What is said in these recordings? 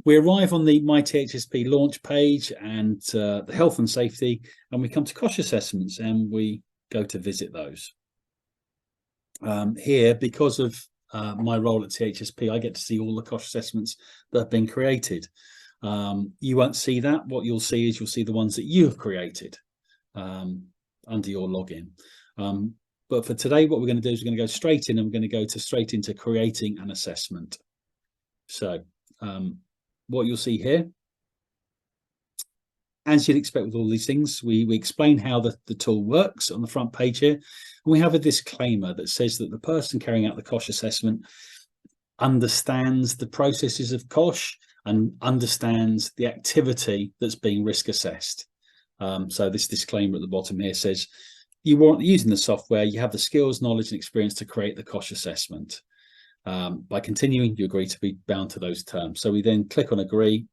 We arrive on the My THSP launch page and the health and safety, and we come to COSHH assessments and we go to visit those. Here, because of my role at THSP, I get to see all the COSHH assessments that have been created. You won't see that. What you'll see is you'll see the ones that you have created under your login. But for today, what we're going to do is we're going to go straight in, and we're going to go straight into creating an assessment. So what you'll see here, as you'd expect with all these things, we explain how the tool works on the front page here. And we have a disclaimer that says that the person carrying out the COSHH assessment understands the processes of COSHH and understands the activity that's being risk assessed. So this disclaimer at the bottom here says, you want using the software, you have the skills, knowledge and experience to create the COSHH assessment. By continuing, you agree to be bound to those terms. So we then click on agree,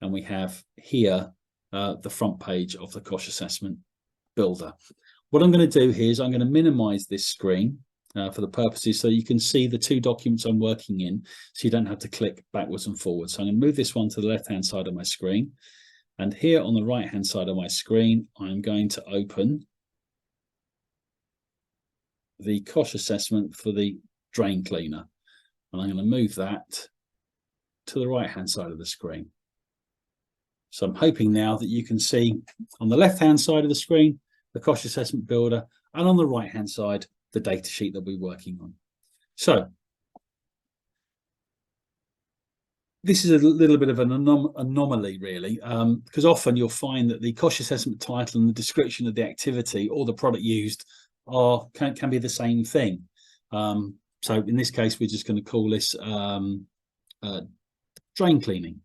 and we have here the front page of the COSHH Assessment Builder. What I'm going to do here is I'm going to minimize this screen for the purposes so you can see the two documents I'm working in, so you don't have to click backwards and forwards. So I'm going to move this one to the left-hand side of my screen. And here on the right-hand side of my screen, I'm going to open the COSHH assessment for the drain cleaner. And I'm going to move that to the right-hand side of the screen. So I'm hoping now that you can see on the left-hand side of the screen, the COSHH Assessment Builder, and on the right-hand side, the data sheet that we're working on. So this is a little bit of an anomaly, really, because often you'll find that the COSHH assessment title and the description of the activity or the product used can be the same thing. So in this case, we're just going to call this drain cleaning.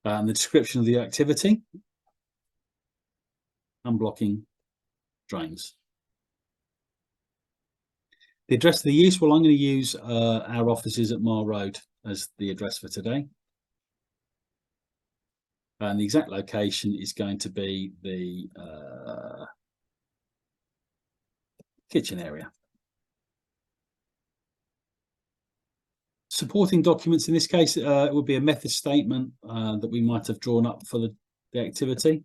The description of the activity, unblocking drains. The address of the use, well, I'm going to use our offices at Mar Road as the address for today. And the exact location is going to be the kitchen area. Supporting documents, in this case, it would be a method statement that we might have drawn up for the activity.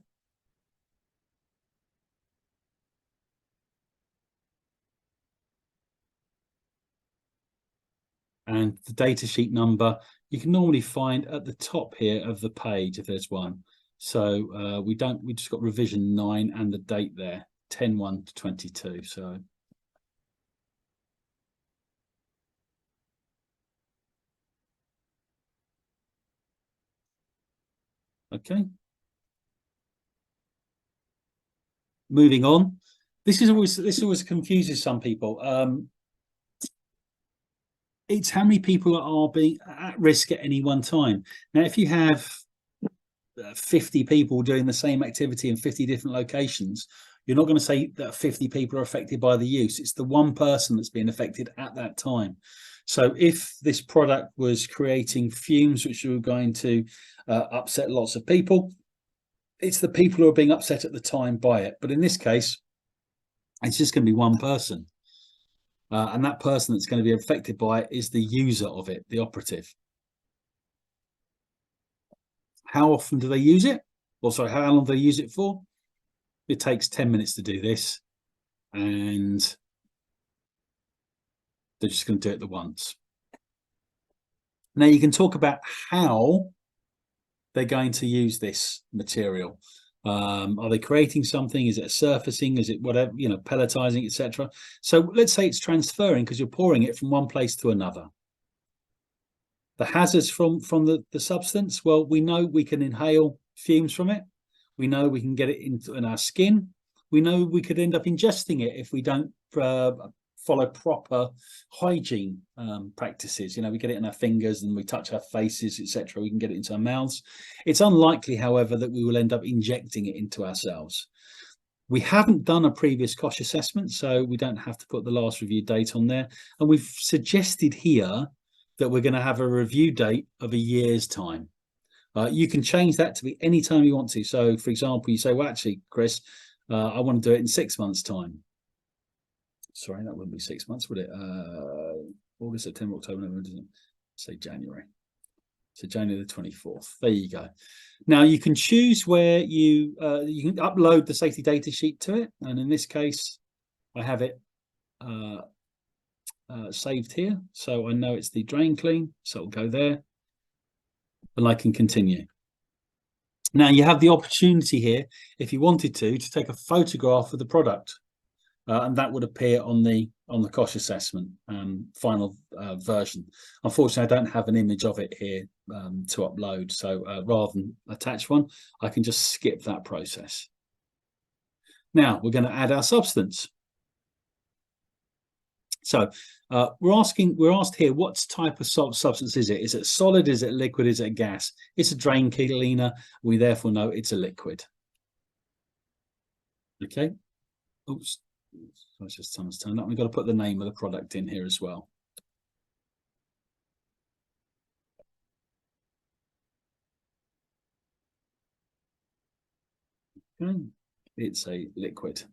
And the datasheet number you can normally find at the top here of the page if there's one. So we just got revision 9 and the date there, 10/1/22. So okay. Moving on. This always confuses some people. It's how many people are being at risk at any one time. Now, if you have 50 people doing the same activity in 50 different locations, you're not going to say that 50 people are affected by the use. It's the one person that's being affected at that time. So if this product was creating fumes which were going to upset lots of people, it's the people who are being upset at the time by it. But in this case, it's just going to be one person. And that person that's going to be affected by it is the user of it, the operative. How often do they use it? Well, sorry, how long do they use it for? It takes 10 minutes to do this, and they're just going to do it the once. Now you can talk about how they're going to use this material. Are they creating something? Is it a surfacing? Is it whatever, you know, pelletizing, etc.? So let's say it's transferring because you're pouring it from one place to another. The hazards from the substance, well, we know we can inhale fumes from it. We know we can get it in our skin. We know we could end up ingesting it if we don't follow proper hygiene practices. You know, we get it in our fingers and we touch our faces, etc. We can get it into our mouths. It's unlikely, however, that we will end up injecting it into ourselves. We haven't done a previous COSHH assessment, so we don't have to put the last review date on there. And we've suggested here that we're going to have a review date of a year's time. You can change that to be any time you want to. So, for example, you say, well, actually, Chris, I want to do it in 6 months' time. Sorry, that wouldn't be 6 months, would it? August, September, October, November, say January. So January the 24th. There you go. Now you can choose where you can upload the safety data sheet to it, and in this case, I have it saved here, so I know it's the drain clean. So it'll go there, and I can continue. Now you have the opportunity here, if you wanted to take a photograph of the product, and that would appear on the COSHH assessment final version. Unfortunately, I don't have an image of it here to upload, so rather than attach one, I can just skip that process. Now we're going to add our substance. So we're asked here, what type of substance is it? Is it solid? Is it liquid? Is it a gas? It's a drain cleaner. We therefore know it's a liquid. Okay. Oops. Let's just turn up. We've got to put the name of the product in here as well. Okay. It's a liquid.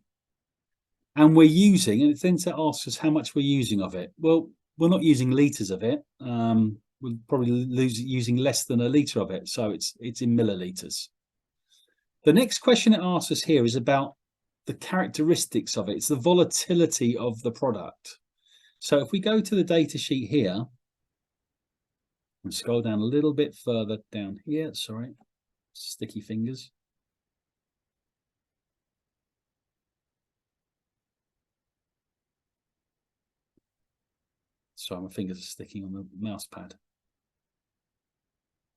And we're using, and it then asks us how much we're using of it. Well, we're not using litres of it. We're probably using less than a litre of it. So it's in millilitres. The next question it asks us here is about the characteristics of it. It's the volatility of the product. So if we go to the data sheet here and scroll down a little bit further down here, sorry, sticky fingers. Sorry, my fingers are sticking on the mouse pad.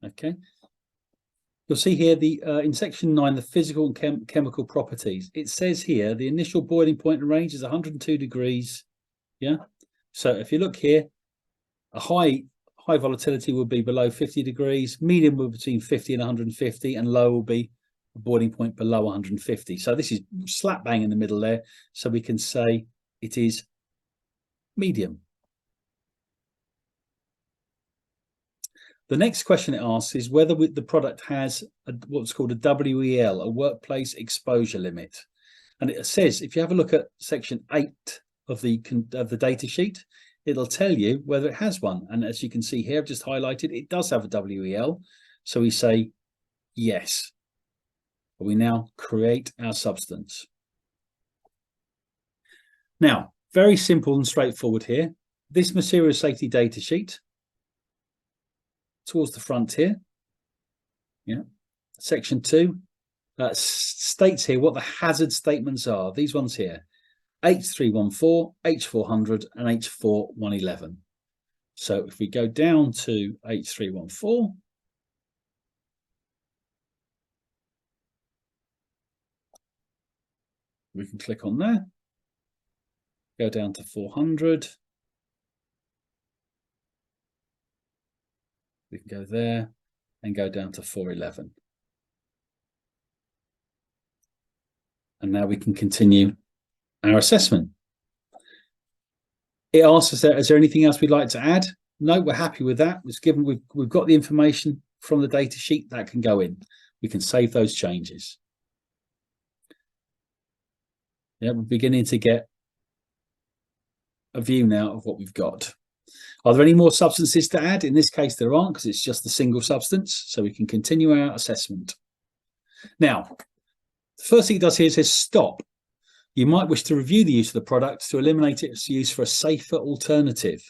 Okay. You'll see here in section 9, the physical and chemical properties. It says here the initial boiling point and range is 102 degrees. Yeah. So if you look here, a high volatility will be below 50 degrees, medium will be between 50 and 150, and low will be a boiling point below 150. So this is slap bang in the middle there. So we can say it is medium. The next question it asks is whether the product has what's called a WEL, a workplace exposure limit. And it says, if you have a look at section 8 of the data sheet, it'll tell you whether it has one. And as you can see here, I've just highlighted, it does have a WEL. So we say yes. We now create our substance. Now, very simple and straightforward here. This material safety data sheet, towards the front here, yeah, section 2 states here what the hazard statements are. These ones here, H314, H400, and H4111. So if we go down to H314, we can click on there, go down to 400. We can go there and go down to 411. And now we can continue our assessment. It asks us, is there anything else we'd like to add? No, we're happy with that. It's given we've got the information from the data sheet that can go in. We can save those changes. Yeah, we're beginning to get a view now of what we've got. Are there any more substances to add? In this case, there aren't, because it's just a single substance. So we can continue our assessment. Now, the first thing it does here is says stop. You might wish to review the use of the product to eliminate its use for a safer alternative,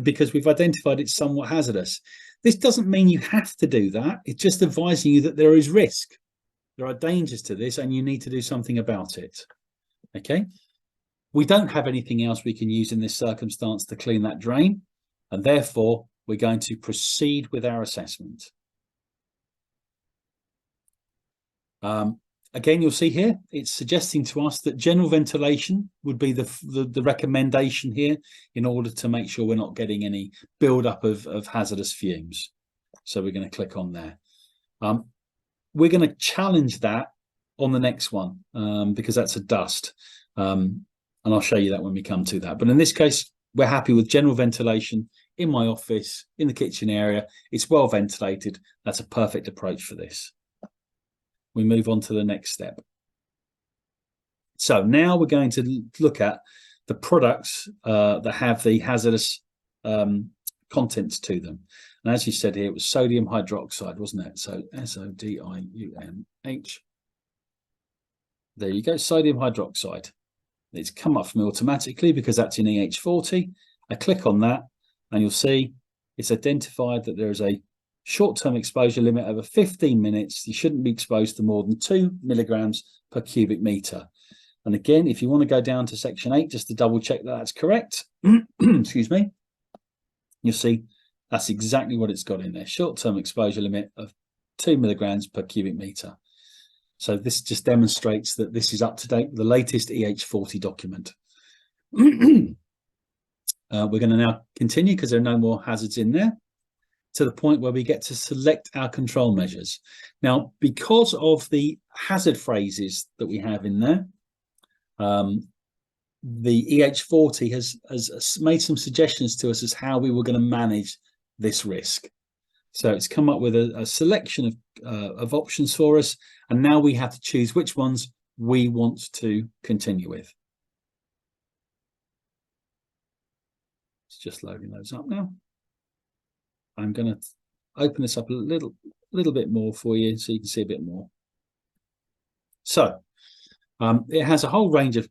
because we've identified it's somewhat hazardous. This doesn't mean you have to do that. It's just advising you that there is risk. There are dangers to this and you need to do something about it. Okay. We don't have anything else we can use in this circumstance to clean that drain, and therefore we're going to proceed with our assessment. Again, you'll see here, it's suggesting to us that general ventilation would be the recommendation here in order to make sure we're not getting any buildup of hazardous fumes. So we're going to click on there. We're going to challenge that on the next one because that's a dust. And I'll show you that when we come to that. But in this case, we're happy with general ventilation in my office, in the kitchen area. It's well ventilated. That's a perfect approach for this. We move on to the next step. So now we're going to look at the products that have the hazardous contents to them. And as you said here, it was sodium hydroxide, wasn't it? So SODIUMH. There you go, sodium hydroxide. It's come up for me automatically because that's in EH40. I click on that and you'll see it's identified that there is a short-term exposure limit over 15 minutes. You shouldn't be exposed to more than 2 milligrams per cubic meter. And again, if you want to go down to section 8, just to double check that that's correct, excuse me, you'll see that's exactly what it's got in there. Short-term exposure limit of 2 milligrams per cubic meter. So this just demonstrates that this is up to date with the latest EH40 document. We're going to now continue because there are no more hazards in there, to the point where we get to select our control measures. Now, because of the hazard phrases that we have in there, the EH40 has made some suggestions to us as how we were going to manage this risk. So it's come up with a selection of options for us, and now we have to choose which ones we want to continue with. It's just loading those up now. I'm going to open this up a little bit more for you so you can see a bit more. So it has a whole range of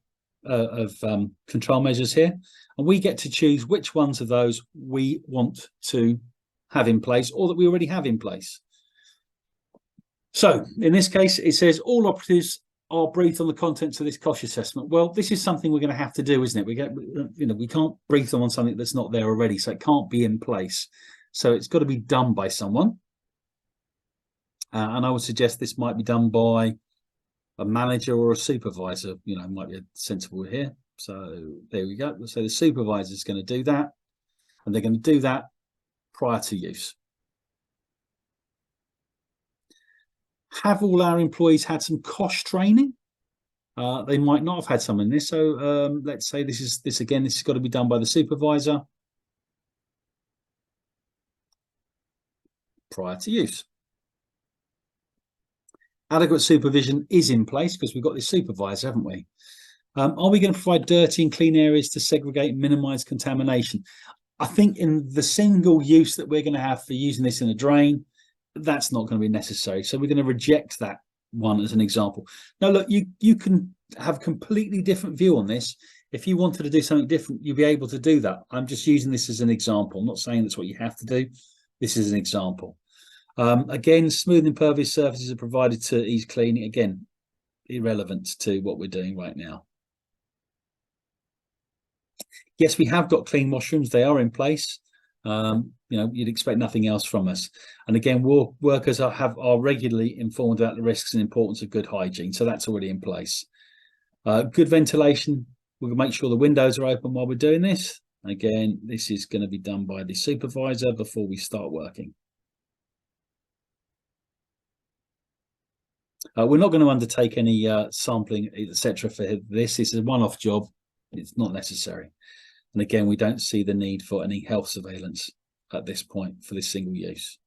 control measures here, and we get to choose which ones of those we want to have in place or that we already have in place. So in this case, it says all operatives are briefed on the contents of this COSHH assessment. Well, this is something we're going to have to do, isn't it? We can't brief them on something that's not there already, so it can't be in place. So it's got to be done by someone. And I would suggest this might be done by a manager or a supervisor, might be sensible here. So there we go. So the supervisor is going to do that, and they're going to do that prior to use. Have all our employees had some COSHH training? They might not have had some in this. So let's say this has got to be done by the supervisor prior to use. Adequate supervision is in place because we've got this supervisor, haven't we? Are we going to provide dirty and clean areas to segregate and minimize contamination? I think in the single use that we're going to have for using this in a drain, that's not going to be necessary. So we're going to reject that one as an example. Now, look, you can have a completely different view on this. If you wanted to do something different, you'll be able to do that. I'm just using this as an example. I'm not saying that's what you have to do. This is an example. Again, smooth impervious surfaces are provided to ease cleaning. Again, irrelevant to what we're doing right now. Yes, we have got clean washrooms. They are in place. You'd expect nothing else from us. And again, workers are regularly informed about the risks and importance of good hygiene. So that's already in place. Good ventilation. We'll make sure the windows are open while we're doing this. Again, this is going to be done by the supervisor before we start working. We're not going to undertake any sampling, etc. for this. This is a one-off job. It's not necessary. And again, we don't see the need for any health surveillance at this point for this single use.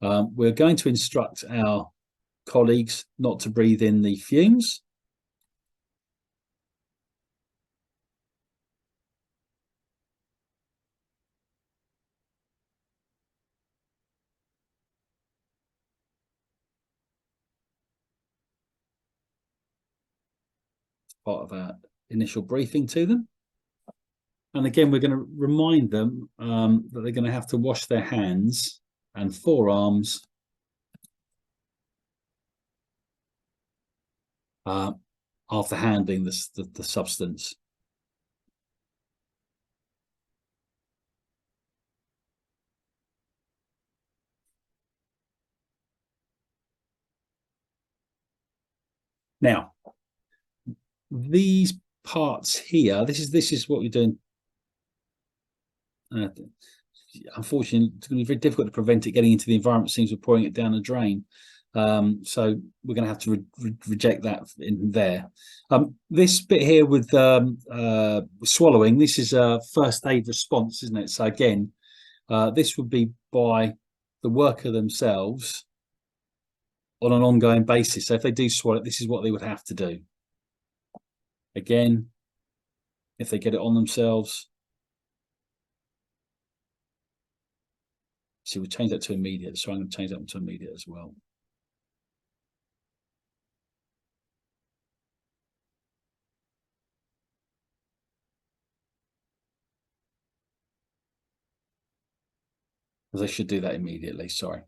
We're going to instruct our colleagues not to breathe in the fumes. Part of our initial briefing to them. And again, we're going to remind them that they're going to have to wash their hands and forearms after handling the substance. Now, these parts here, this is what we're doing. Unfortunately, it's going to be very difficult to prevent it getting into the environment. It seems we're pouring it down a drain. So we're going to have to reject that in there. This bit here with swallowing, this is a first aid response, isn't it? So again, this would be by the worker themselves on an ongoing basis. So if they do swallow it, this is what they would have to do. Again, if they get it on themselves, So we'll change that to immediate. So I'm going to change that to immediate as well. Because I should do that immediately, sorry.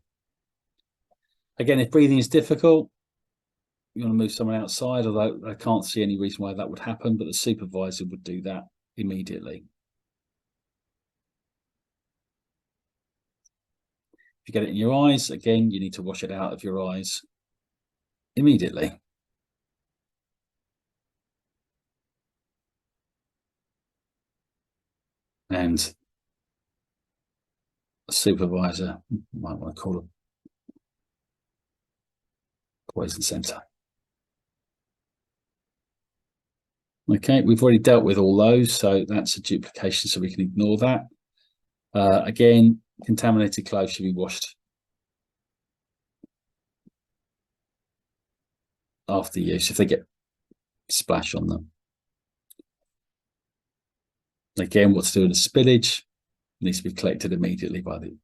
Again, if breathing is difficult, you want to move someone outside, although I can't see any reason why that would happen, but the supervisor would do that immediately. If you get it in your eyes, again, you need to wash it out of your eyes immediately. And a supervisor might want to call a poison center. Okay, we've already dealt with all those, so that's a duplication, so we can ignore that. Again, contaminated clothes should be washed after use if they get splash on them. Again, what to do with the spillage needs to be collected immediately by the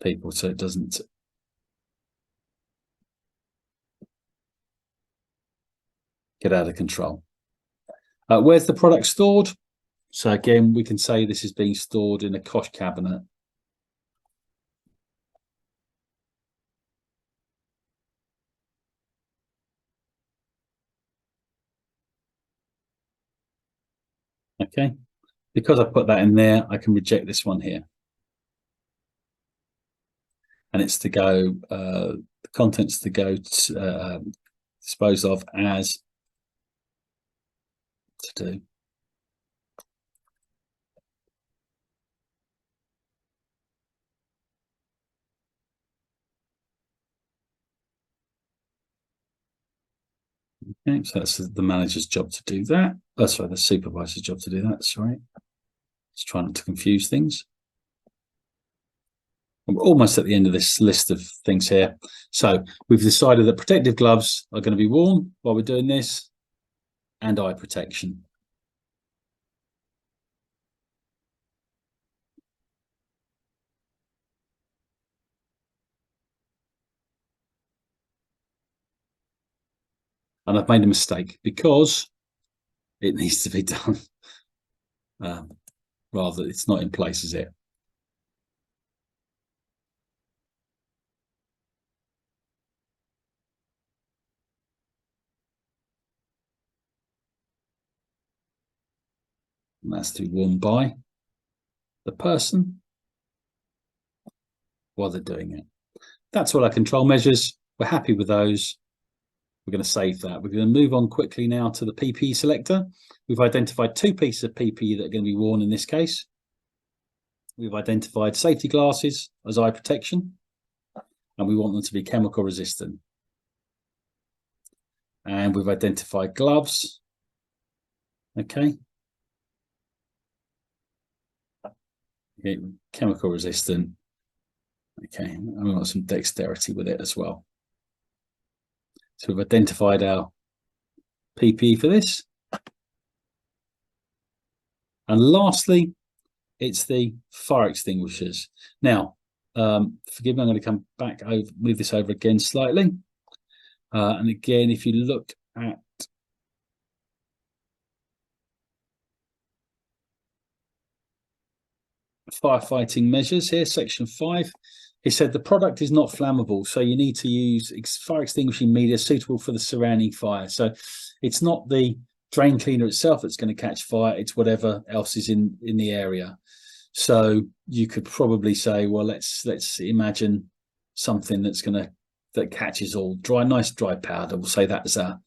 people so it doesn't get out of control. Where's the product stored? So again, we can say this is being stored in a COSHH cabinet. Okay, because I put that in there, I can reject this one here. And it's to go, the contents to go to, disposed of as to do. Okay, so that's the manager's job to do that. Oh, sorry, the supervisor's job to do that. Sorry. Just trying not to confuse things. We're almost at the end of this list of things here. So we've decided that protective gloves are going to be worn while we're doing this, and eye protection. And I've made a mistake because it needs to be done. Rather, it's not in place, is it? And that's to be worn by the person while they're doing it. That's all our control measures. We're happy with those. We're going to save that. We're going to move on quickly now to the PPE selector. We've identified two pieces of PPE that are going to be worn in this case. We've identified safety glasses as eye protection, and we want them to be chemical resistant. And we've identified gloves. Okay. Chemical resistant. Okay, and we want some dexterity with it as well. So we've identified our PPE for this. And lastly, it's the fire extinguishers. Now, forgive me, I'm going to come back over, move this over again slightly. And again, if you look at firefighting measures here, section 5, it said the product is not flammable, so you need to use fire extinguishing media suitable for the surrounding fire. So it's not the drain cleaner itself that's going to catch fire, it's whatever else is in the area. So you could probably say, well, let's imagine something that catches all nice dry powder. We'll say that's our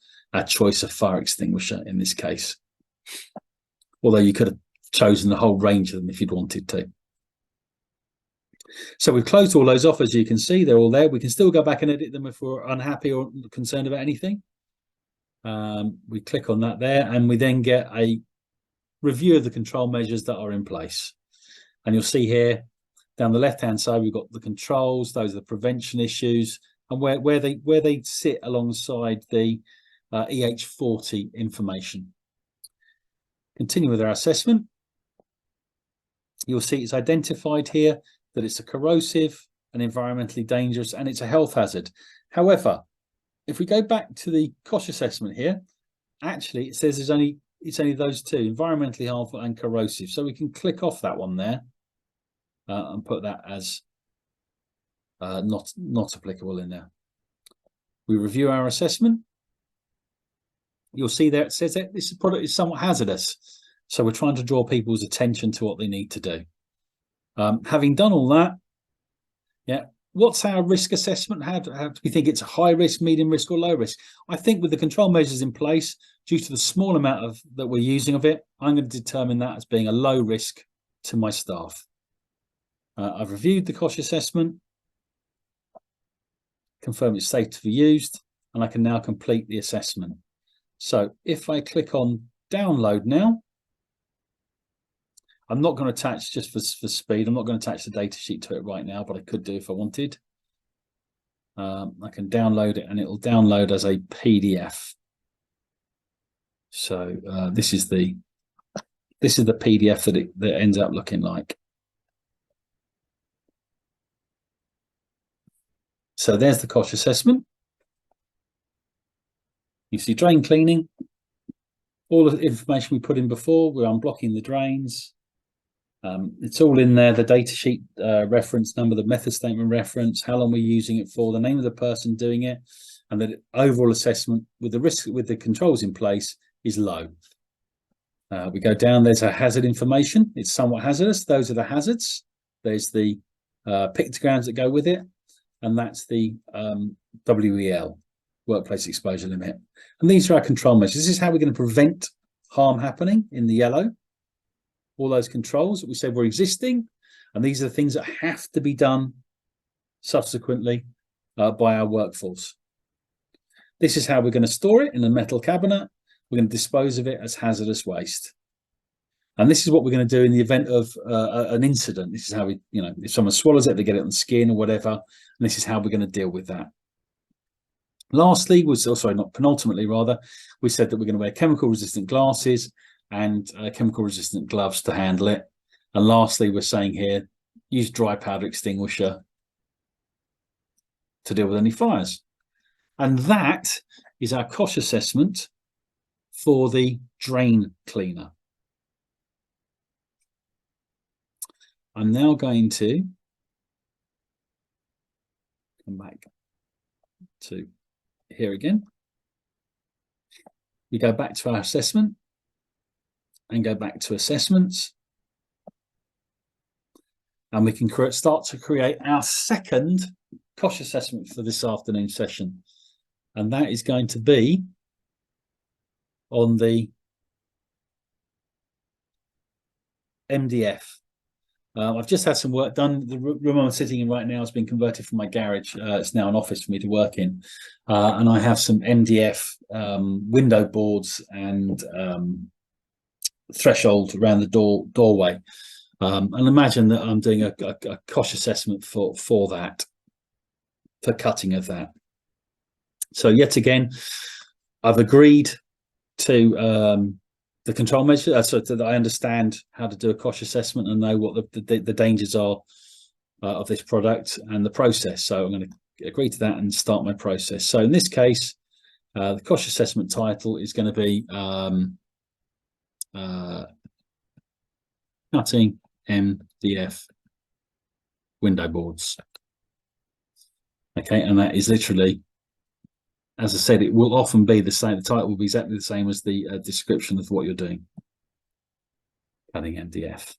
choice of fire extinguisher in this case. Although you could have chosen the whole range of them if you'd wanted to. So we've closed all those off, as you can see, they're all there. We can still go back and edit them if we're unhappy or concerned about anything. We click on that there, and we then get a review of the control measures that are in place. And you'll see here down the left-hand side, we've got the controls, those are the prevention issues, and where they sit alongside the EH40 information. Continue with our assessment. You'll see it's identified here that it's a corrosive and environmentally dangerous, and it's a health hazard. However, if we go back to the COSHH assessment here, actually it says it's only those two, environmentally harmful and corrosive. So we can click off that one there and put that as not applicable in there. We review our assessment. You'll see there it says that this product is somewhat hazardous. So we're trying to draw people's attention to what they need to do. Having done all that, yeah, what's our risk assessment? How do we think it's a high risk, medium risk, or low risk? I think with the control measures in place, due to the small amount that we're using of it, I'm going to determine that as being a low risk to my staff. I've reviewed the COSHH assessment, confirm it's safe to be used, and I can now complete the assessment. So if I click on download now, I'm not going to attach, just for speed, I'm not going to attach the data sheet to it right now, but I could do if I wanted. I can download it and it will download as a PDF. So this is the PDF that ends up looking like. So there's the COSHH assessment. You see drain cleaning, all of the information we put in before. We're unblocking the drains. It's all in there, the data sheet reference number, the method statement reference, how long we're using it for, the name of the person doing it, and the overall assessment with the risk, with the controls in place, is low. We go down, there's a hazard information. It's somewhat hazardous. Those are the hazards. There's the pictograms that go with it, and that's the WEL, workplace exposure limit. And these are our control measures. This is how we're going to prevent harm happening in the yellow. All those controls that we said were existing, and these are the things that have to be done subsequently by our workforce. This is how we're going to store it in a metal cabinet. We're going to dispose of it as hazardous waste. And this is what we're going to do in the event of an incident. This is how we, if someone swallows it, they get it on the skin or whatever. And this is how we're going to deal with that. Lastly, penultimately rather, we said that we're going to wear chemical resistant glasses and chemical resistant gloves to handle it. And lastly, we're saying here, use dry powder extinguisher to deal with any fires. And that is our COSHH assessment for the drain cleaner. I'm now going to come back to here again. We go back to our assessment and go back to assessments. And we can start to create our second COSHH assessment for this afternoon session. And that is going to be on the MDF. I've just had some work done. The room I'm sitting in right now has been converted from my garage. It's now an office for me to work in. And I have some MDF window boards and threshold around the doorway. And imagine that I'm doing a COSHH assessment for that, for cutting of that. So yet again, I've agreed to the control measure, so that I understand how to do a COSHH assessment and know what the dangers are of this product and the process. So I'm going to agree to that and start my process. So in this case, the COSHH assessment title is going to be cutting MDF window boards. Okay, and that is literally, as I said, it will often be the same. The title will be exactly the same as the description of what you're doing. Cutting MDF.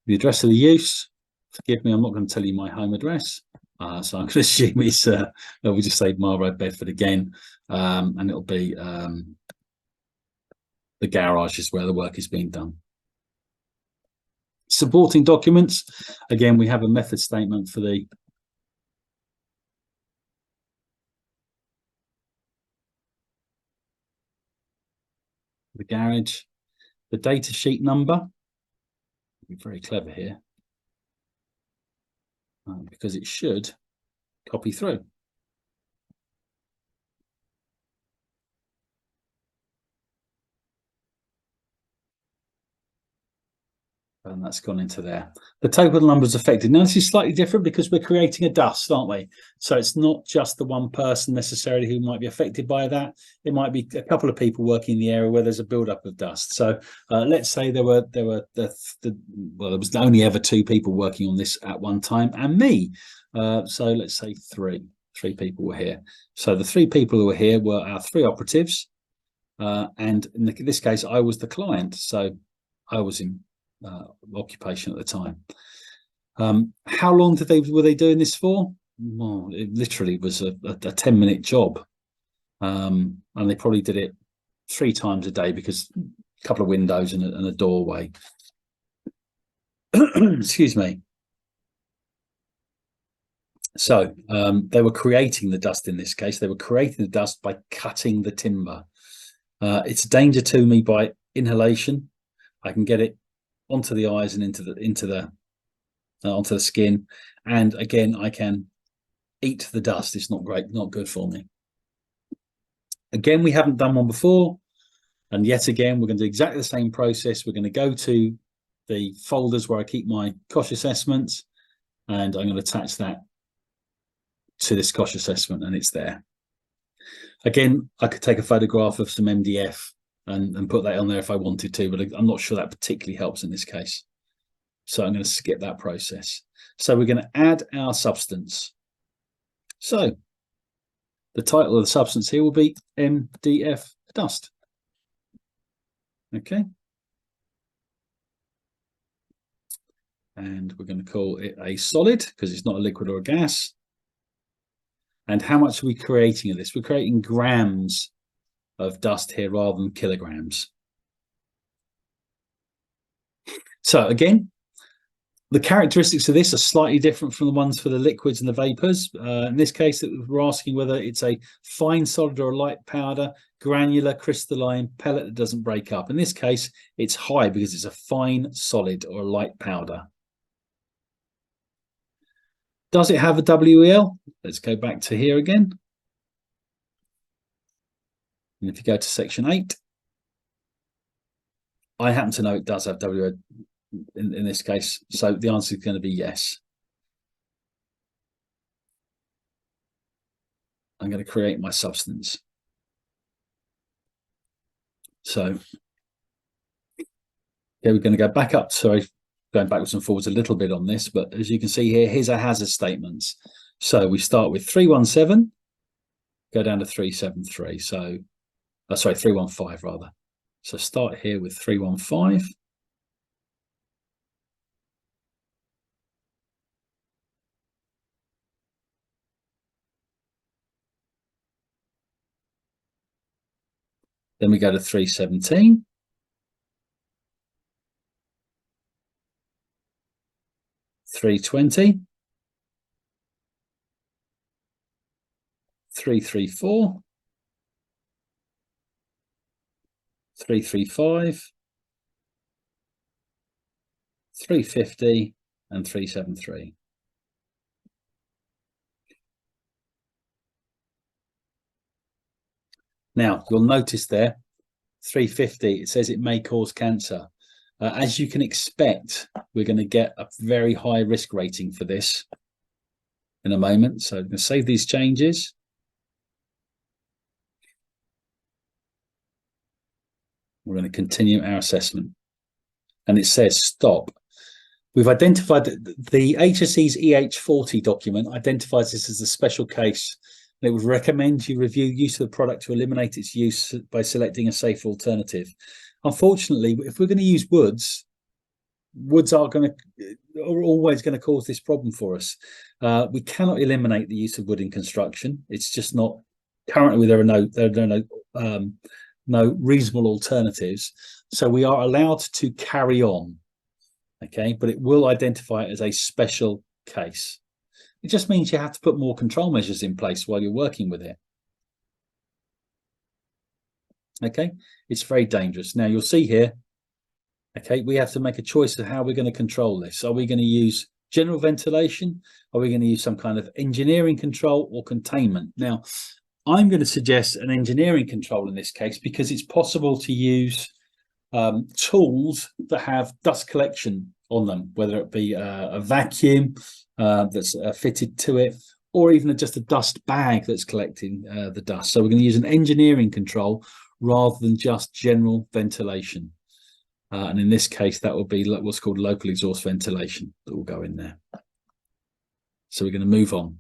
The address of the use, forgive me, I'm not going to tell you my home address. So I'm going to assume it's, we'll just say Marlborough, Bedford again. And it'll be the garage is where the work is being done. Supporting documents. Again, we have a method statement for the garage, the data sheet number. Be very clever here because it should copy through. And that's gone into there. The total numbers affected. Now this is slightly different because we're creating a dust, aren't we? So it's not just the one person necessarily who might be affected by that. It might be a couple of people working in the area where there's a buildup of dust. So let's say there was only ever 2 people working on this at one time, and me. So let's say 3 people were here. So the 3 people who were here were our 3 operatives, and in this case, I was the client. So I was in occupation at the time. How long were they doing this for? Well, it literally was a 10-minute job, and they probably did it 3 times a day because a couple of windows and a doorway. Excuse me. So they were creating the dust in this case. They were creating the dust by cutting the timber. It's a danger to me by inhalation. I can get it onto the eyes and onto the skin, and again I can eat the dust. It's not great, not good for me. Again, we haven't done one before, and yet again we're going to do exactly the same process. We're going to go to the folders where I keep my COSHH assessments, and I'm going to attach that to this COSHH assessment, and it's there. Again, I could take a photograph of some MDF and put that on there if I wanted to, but I'm not sure that particularly helps in this case. So I'm going to skip that process. So we're going to add our substance. So the title of the substance here will be MDF dust. Okay. And we're going to call it a solid because it's not a liquid or a gas. And how much are we creating of this? We're creating grams of dust here rather than kilograms. So again, the characteristics of this are slightly different from the ones for the liquids and the vapors. In this case, we're asking whether it's a fine solid or a light powder, granular, crystalline, pellet that doesn't break up. In this case, it's high because it's a fine solid or a light powder. Does it have a WEL? Let's go back to here again. And if you go to section 8, I happen to know it does have WEL in this case. So the answer is going to be yes. I'm going to create my substance. So okay, we're going to go back up. Sorry, going backwards and forwards a little bit on this, but as you can see here, here's our hazard statements. So we start with 317, go down to 373. So, sorry, 315 rather. So start here with 315. Then we go to 317. 320. 334. 335. 350 and 373. Now, you'll notice there, 350, it says it may cause cancer. As you can expect, we're going to get a very high risk rating for this in a moment. So I'm going to save these changes. We're going to continue our assessment. And it says stop. We've identified that the HSE's EH40 document identifies this as a special case. And it would recommend you review use of the product to eliminate its use by selecting a safer alternative. Unfortunately, if we're going to use woods are always going to cause this problem for us. We cannot eliminate the use of wood in construction. It's just not currently. There are no reasonable alternatives, so we are allowed to carry on. Okay, but it will identify it as a special case. It just means you have to put more control measures in place while you're working with it. Okay, it's very dangerous. Now you'll see here, okay, we have to make a choice of how we're going to control this. Are we going to use general ventilation? Are we going to use some kind of engineering control or containment? Now, I'm going to suggest an engineering control in this case because it's possible to use tools that have dust collection on them, whether it be a vacuum that's fitted to it, or even just a dust bag that's collecting the dust. So we're going to use an engineering control rather than just general ventilation. And in this case, that will be what's called local exhaust ventilation that will go in there. So we're going to move on.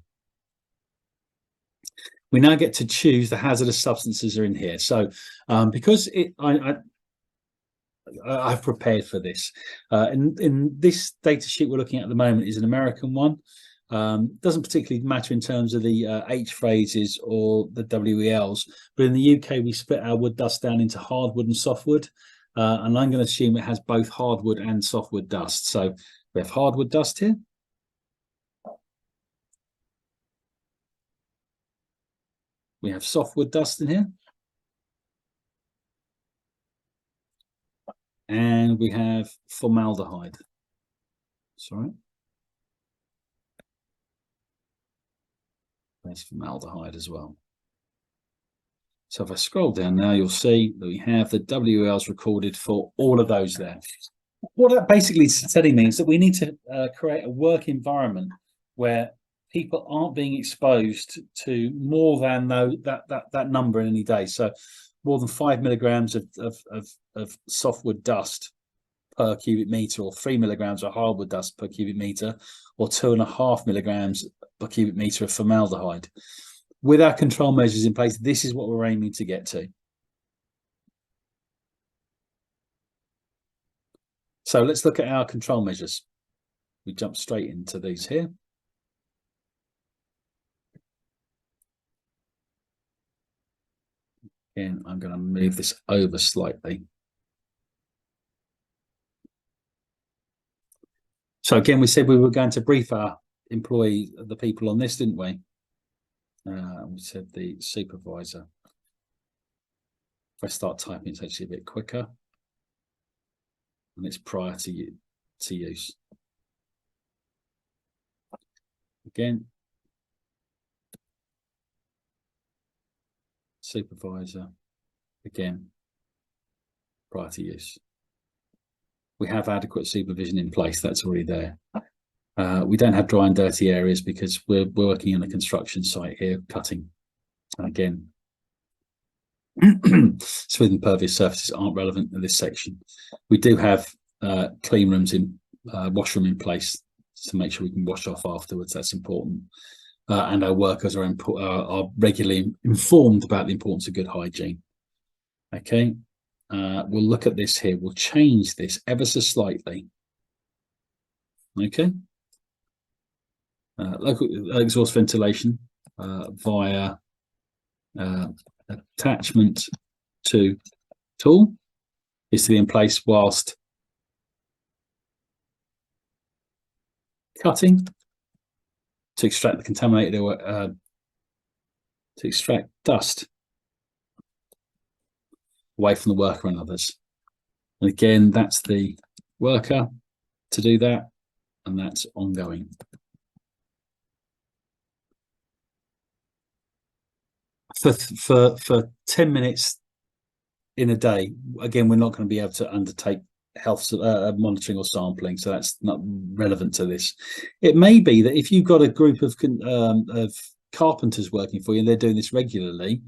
We now get to choose the hazardous substances are in here. So because I've prepared for this. In this data sheet we're looking at the moment is an American one. Doesn't particularly matter in terms of the H phrases or the WELs, but in the UK we split our wood dust down into hardwood and softwood, and I'm going to assume it has both hardwood and softwood dust. So we have hardwood dust here. We have softwood dust in here. And we have formaldehyde. Sorry. There's formaldehyde as well. So if I scroll down now, you'll see that we have the WLs recorded for all of those there. What that basically is telling me is that we need to create a work environment where people aren't being exposed to more than that number in any day. So more than 5 milligrams of softwood dust per cubic meter, or 3 milligrams of hardwood dust per cubic meter, or 2.5 milligrams per cubic meter of formaldehyde. With our control measures in place, this is what we're aiming to get to. So let's look at our control measures. We jump straight into these here. Again, I'm going to move this over slightly. So again, we said we were going to brief our employee, the people on this, didn't we? We said the supervisor. If I start typing, it's actually a bit quicker. And it's prior to use. Again, supervisor, again, prior to use. We have adequate supervision in place, that's already there. We don't have dry and dirty areas because we're working on a construction site here, cutting. And again, smooth and pervious surfaces aren't relevant in this section. We do have clean rooms in washroom in place to make sure we can wash off afterwards. That's important. And our workers are regularly informed about the importance of good hygiene. Okay, we'll look at this here. We'll change this ever so slightly. Okay, local exhaust ventilation via attachment to tool is to be in place whilst cutting to extract the contaminated to extract dust away from the worker and others. And again, that's the worker to do that, and that's ongoing. For 10 minutes in a day, again, we're not going to be able to undertake health monitoring or sampling, so that's not relevant to this. It may be that if you've got a group of carpenters working for you and they're doing this regularly,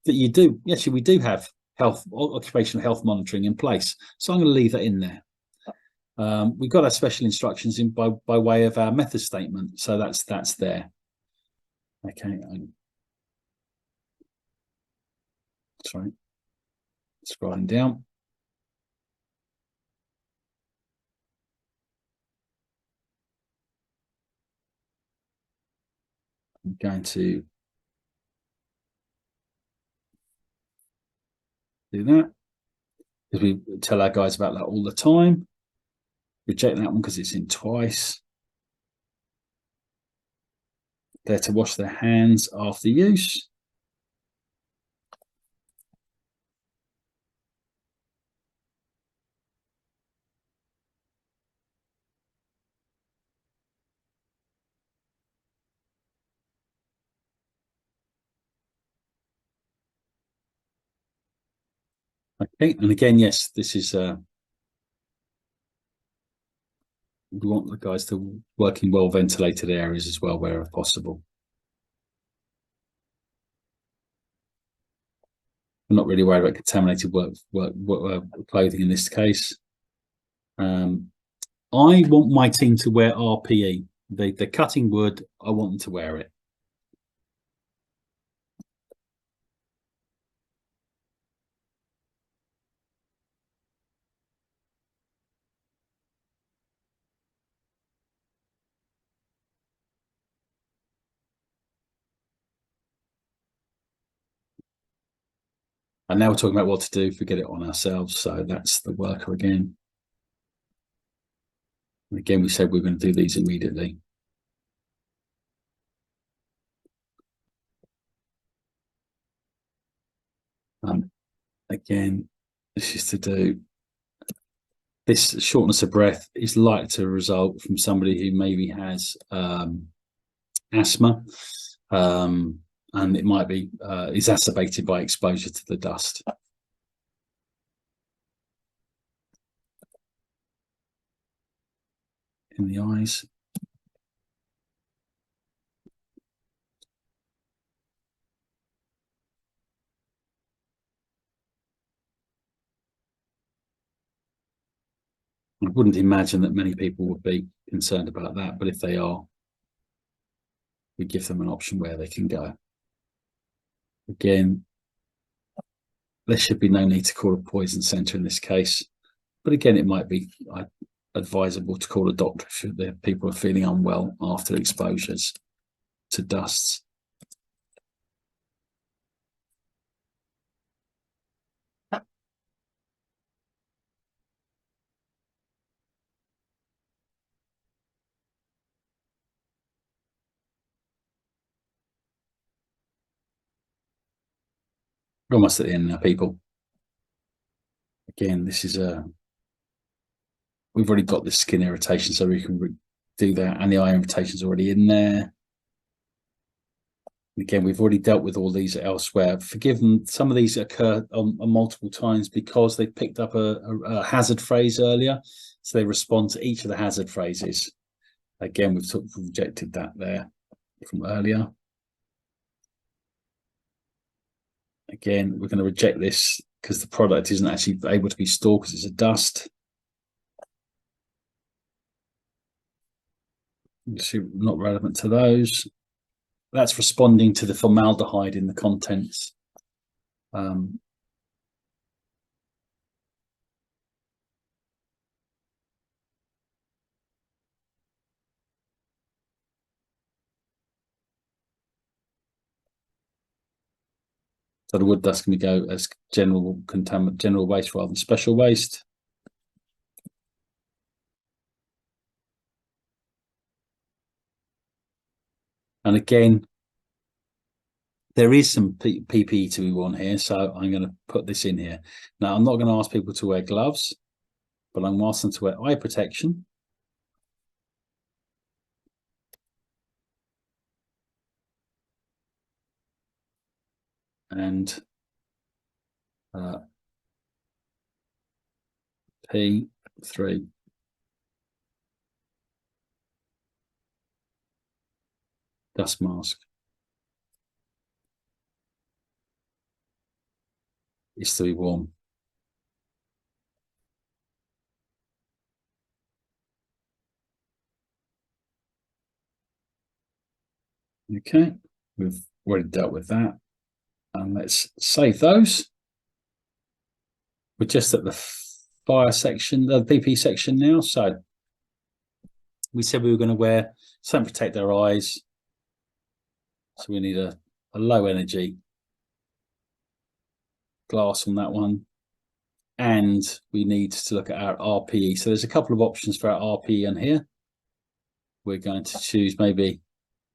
that you do, actually we do have occupational health monitoring in place, so I'm going to leave that in there. We've got our special instructions in by way of our method statement, so that's there. Okay, sorry, scrolling down. I'm going to do that because we tell our guys about that all the time. Reject that one because it's in twice. They're to wash their hands after use. Okay, and again, yes, this is we want the guys to work in well ventilated areas as well, wherever possible. I'm not really worried about contaminated work clothing in this case. I want my team to wear RPE. They're cutting wood. I want them to wear it. And now we're talking about what to do if we get it on ourselves. So that's the worker again. And again, we said we're going to do these immediately. Again, this is to do. This shortness of breath is likely to result from somebody who maybe has asthma, and it might be exacerbated by exposure to the dust. In the eyes. I wouldn't imagine that many people would be concerned about that, but if they are, we give them an option where they can go. Again, there should be no need to call a poison centre in this case, but again, it might be advisable to call a doctor if the people are feeling unwell after exposures to dusts. We're almost at the end now, people. Again, this is we've already got the skin irritation, so we can do that, and the eye irritation is already in there. Again, we've already dealt with all these elsewhere. Forgive them, some of these occur on multiple times because they picked up a hazard phrase earlier, so they respond to each of the hazard phrases. Again, we've sort of rejected that there from earlier. Again, we're going to reject this because the product isn't actually able to be stored because it's a dust. You see, not relevant to those. That's responding to the formaldehyde in the contents. So the wood dust can go as general waste rather than special waste. And again, there is some PPE to be worn here, so I'm going to put this in here. Now, I'm not going to ask people to wear gloves, but I'm asking them to wear eye protection. And P3. Dust mask. Is to be worn. Okay, we've already dealt with that. And let's save those. We're just at the fire section, the PP section now. So we said we were going to wear something to protect our eyes. So we need a low energy glass on that one. And we need to look at our RPE. So there's a couple of options for our RPE in here. We're going to choose maybe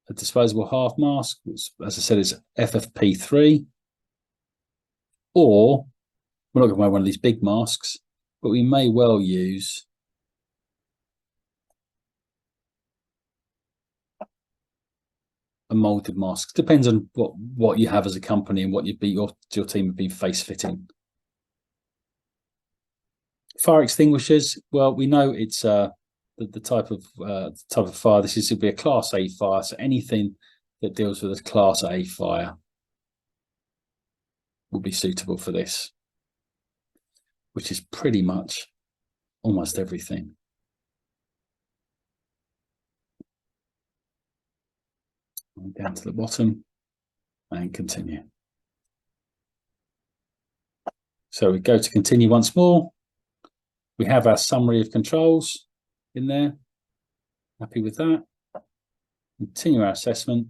a disposable half mask, which, as I said, is FFP3. Or we're not going to wear one of these big masks, but we may well use a molded mask. Depends on what you have as a company and what your team would be face fitting. Fire extinguishers, well, we know it's the type of fire. This would be a Class A fire, so anything that deals with a Class A fire will be suitable for this, which is pretty much almost everything. Down to the bottom and continue. So we go to continue once more. We have our summary of controls in there. Happy with that. Continue our assessment.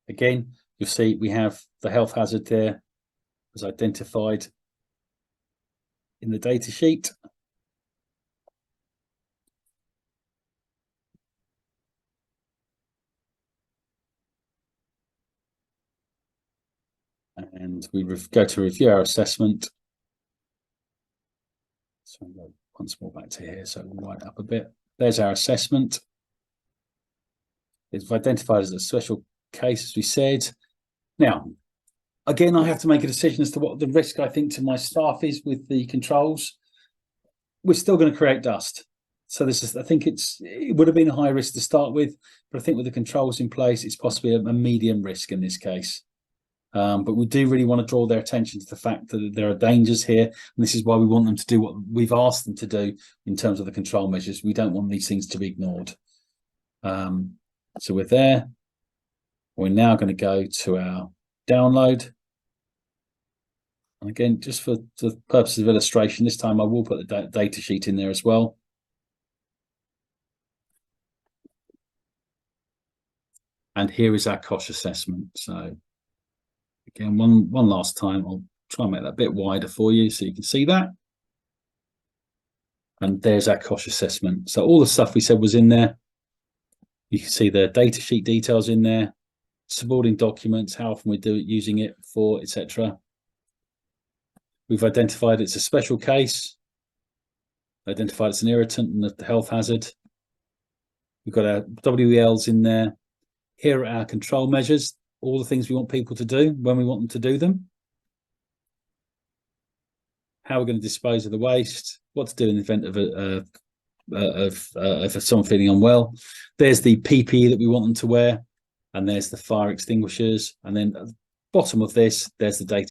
Again, you'll see we have the health hazard there as identified in the data sheet. And we go to review our assessment. So I'll go once more back to here, so we'll write up a bit. There's our assessment. It's identified as a special case, as we said. Now, again, I have to make a decision as to what the risk I think to my staff is with the controls. We're still going to create dust. So this is, I think it would have been a high risk to start with, but I think with the controls in place, it's possibly a medium risk in this case. But we do really want to draw their attention to the fact that there are dangers here. And this is why we want them to do what we've asked them to do in terms of the control measures. We don't want these things to be ignored. So we're there. We're now going to go to our download. And again, just for the purposes of illustration, this time I will put the data sheet in there as well. And here is our COSHH assessment. So again, one last time, I'll try and make that a bit wider for you so you can see that. And there's our COSHH assessment. So all the stuff we said was in there. You can see the data sheet details in there, supporting documents, how often we're using it for, etc. We've identified it's a special case, identified it's an irritant and the health hazard. We've got our WELs in there. Here are our control measures, all the things we want people to do when we want them to do them. How we're going to dispose of the waste, what to do in the event of someone feeling unwell. There's the PPE that we want them to wear, and there's the fire extinguishers. And then at the bottom of this, there's the data